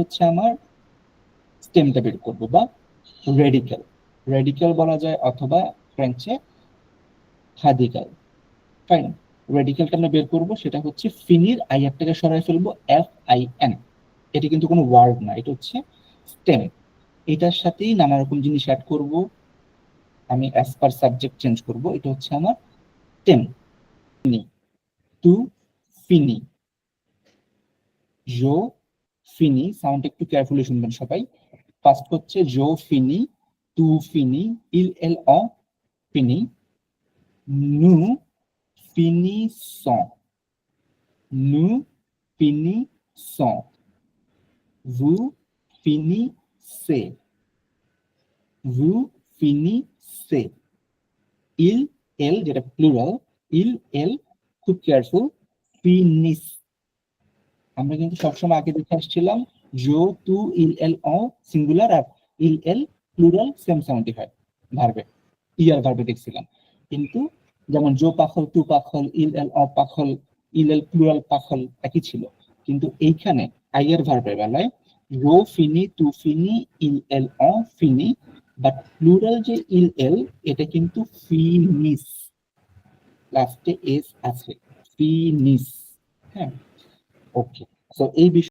হচ্ছে আমার স্টেমটা বের করব বা রেডিক্যাল। রেডিক্যাল বলা যায় অথবা ফ্রেঞ্চে হাদিক্যাল। ফাইন, রেডিক্যালটা আমরা বের করব, সেটা হচ্ছে ফিনির আইয়ারটাকে সরাই ফেলবো, FIN। এটি কিন্তু কোনো ওয়ার্ড না, এটা হচ্ছে স্টেম। এটার সাথেই নানা রকম জিনিস অ্যাড করব, আমি অ্যাজ পার সাবজেক্ট চেঞ্জ করব। এটা হচ্ছে আমার স্টেম। টু ফিনি, জো ফিনি, সাউন্ড একটু কেয়ারফুলি শুনবেন সবাই। ফার্স্ট হচ্ছে জো ফিনি, টু ফিনি, ইল অ ফিনি, নু finissons, nous finissons, vous finissez, vous finissez, il, elle যেটা প্লুরাল, il, elle খুব কেয়ারফুল, ফিনিস। আমরা কিন্তু সবসময় আগে দেখে আসছিলাম জো, টু, ইল, এল, অ সিঙ্গুলার, আর ইল, এল প্লুরাল সেম সাউন্ডই হয় ভার্বে, ইয়ার ভার্বে দেখছিলাম। কিন্তু যেমন জো পাখল, টু পাখল, ইল, এল, অ পাখল, ইল, এল প্লুরাল পাখল একই ছিল। কিন্তু এইখানে আইয়ার ভার্বের বেলায় জো ফিনি, টু ফিনি, ইল, এল, অ ফিনি, বাট প্লুরাল যে ইল, এল এটা কিন্তু ফিনিস, লাস্টে এস আছে, ফিনিস। হ্যাঁ, ওকে। সো এই বিষয়